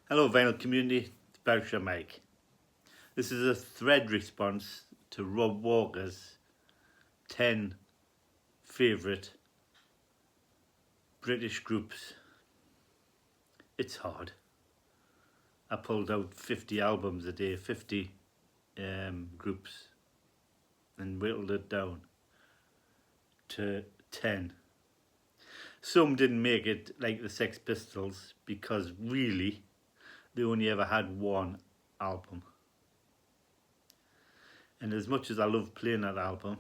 Hello vinyl community, it's Berkshire Mike. This is a thread response to Rob Walker's 10 favourite British groups. It's hard. I pulled out 50 albums a day, 50 groups, and whittled it down to 10. Some didn't make it, like the Sex Pistols, because really they only ever had one album. And as much as I love playing that album,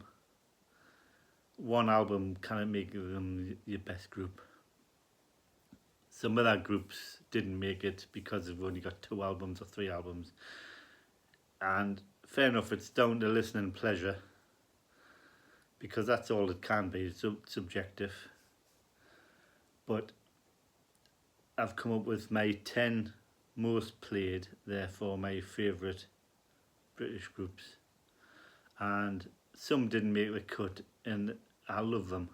one album can't make them your best group. Some other groups didn't make it because they've only got 2 albums or 3 albums. And fair enough, it's down to listening pleasure, because that's all it can be. It's subjective. But I've come up with my 10 most played, therefore my favourite British groups. And some didn't make the cut, and I love them.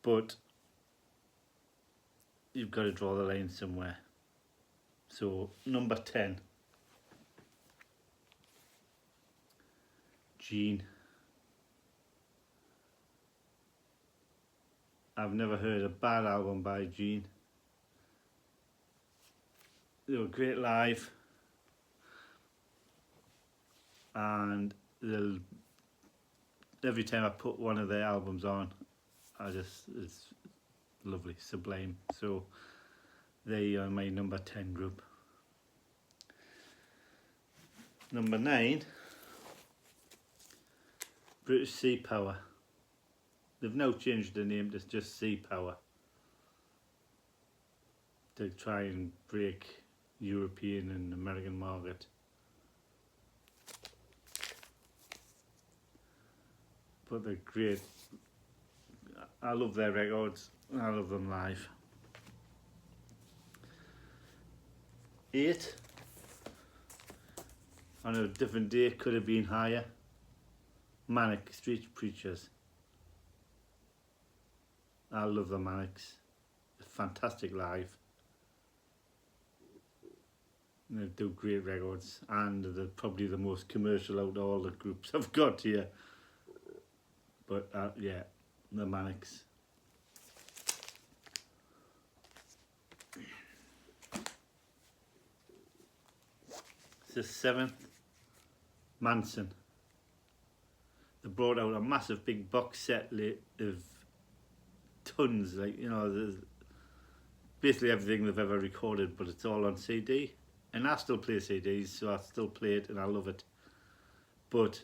But you've got to draw the line somewhere. So, number 10. Gene. I've never heard a bad album by Gene. They were great live, and every time I put one of their albums on, it's lovely, sublime. So they are my number 10 group. Number 9, British Sea Power. They've now changed the name to just Sea Power to try and break European and American market. But they're great. I love their records. I love them live. 8. On a different day, could have been higher. Manic Street Preachers. I love the Manics. Fantastic live. They do great records, and they're probably the most commercial out of all the groups I've got here. But yeah, the Manics. The 7th, Manson. They brought out a massive big box set of tons, like, you know, there's basically everything they've ever recorded, but it's all on CD. And I still play CDs, so I still play it and I love it. But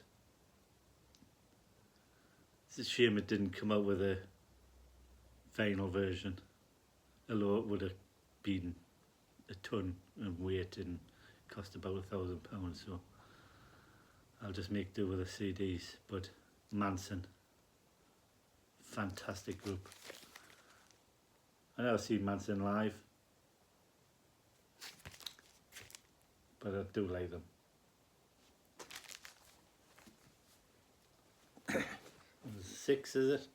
it's a shame it didn't come out with a vinyl version, although it would have been a ton of weight and cost about £1,000, so I'll just make do with the CDs. But Manson, fantastic group. I never seen Manson live, but I do like them. 6, is it?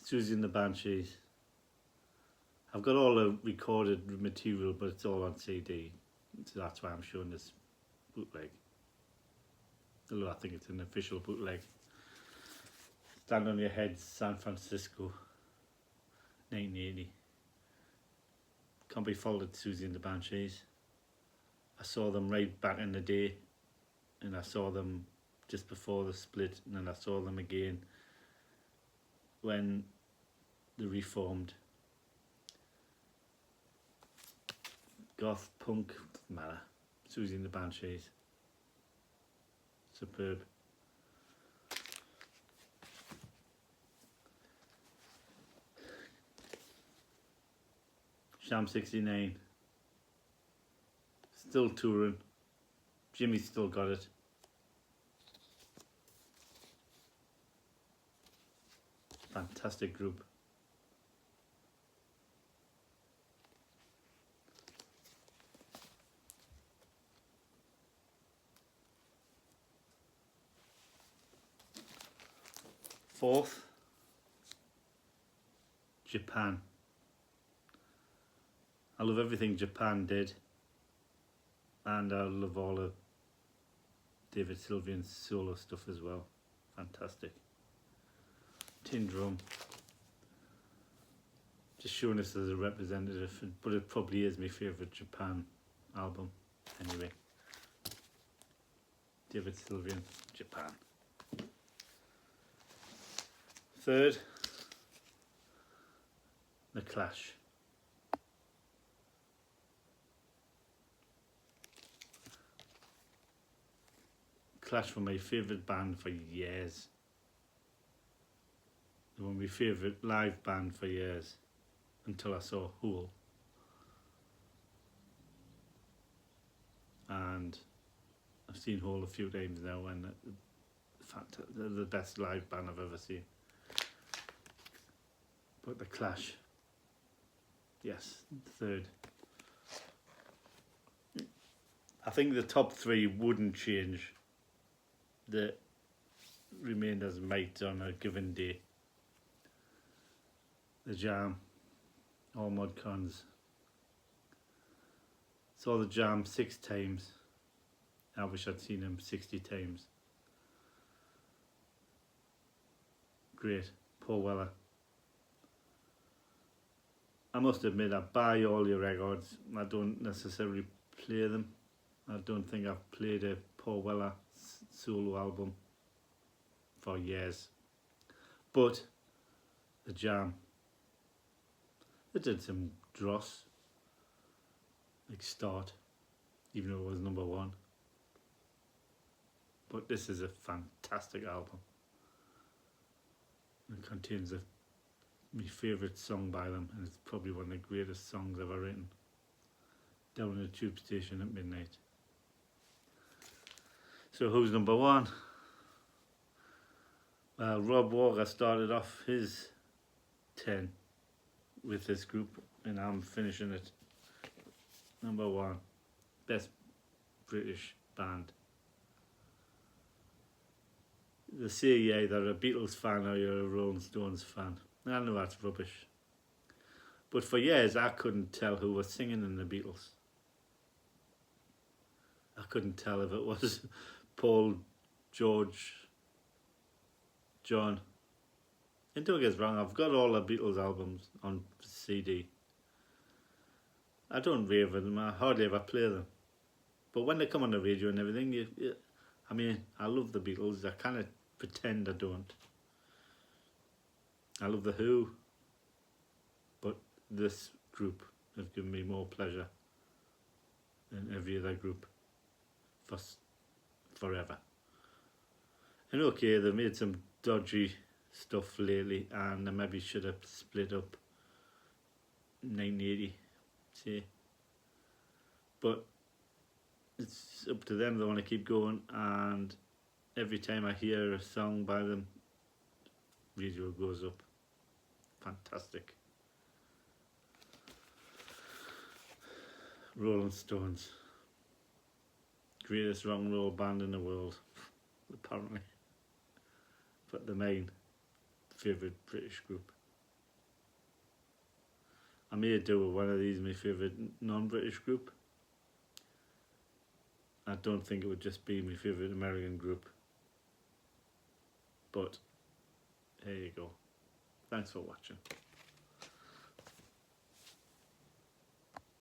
Susie and the Banshees. I've got all the recorded material, but it's all on CD, so that's why I'm showing this bootleg. Although I think it's an official bootleg. Stand on Your Head, San Francisco, 1980. Can't be faulted, Susie and the Banshees. I saw them right back in the day, and I saw them just before the split, and then I saw them again when they reformed. Goth, punk, doesn't matter. Susie and the Banshees. Superb. Sham 69. Still touring. Jimmy's still got it. Fantastic group. Fourth, Japan. I love everything Japan did, and I love all of David Sylvian's solo stuff as well. Fantastic. Tin Drum, just showing us as a representative, but it probably is my favourite Japan album anyway. David Sylvian, Japan. Third, The Clash. Clash were my favourite band for years. They were my favourite live band for years, until I saw Hole. And I've seen Hole a few times now, and they're the best live band I've ever seen. But The Clash, yes, third. I think the top three wouldn't change. The remainders might on a given day. The Jam, all Mod Cons. Saw The Jam 6 times. I wish I'd seen him 60 times. Great. Paul Weller. I must admit, I buy all your records. I don't necessarily play them. I don't think I've played a Paul Weller solo album for years. But The Jam, they did some dross, like Start, even though it was number 1. But this is a fantastic album. It contains my favourite song by them, and it's probably one of the greatest songs ever written. Down in the tube station at midnight. So who's number 1? Well, Rob Walker started off his 10 with this group, and I'm finishing it. Number 1, best British band. They say you're either a Beatles fan or you're a Rolling Stones fan. I know that's rubbish. But for years I couldn't tell who was singing in the Beatles. I couldn't tell if it was Paul, George, John. And don't get us wrong, I've got all the Beatles albums on CD. I don't rave with them, I hardly ever play them. But when they come on the radio and everything, I mean, I love the Beatles, I kind of pretend I don't. I love The Who, but this group have given me more pleasure than every other group forever. And okay, they've made some dodgy stuff lately, and they maybe should have split up 1980, say. But it's up to them, they want to keep going, and every time I hear a song by them, radio goes up. Fantastic. Rolling Stones, greatest rock and roll band in the world, apparently. But the main favourite British group. I may do one of these my favourite non-British group. I don't think it would just be my favourite American group. But there you go. Thanks for watching.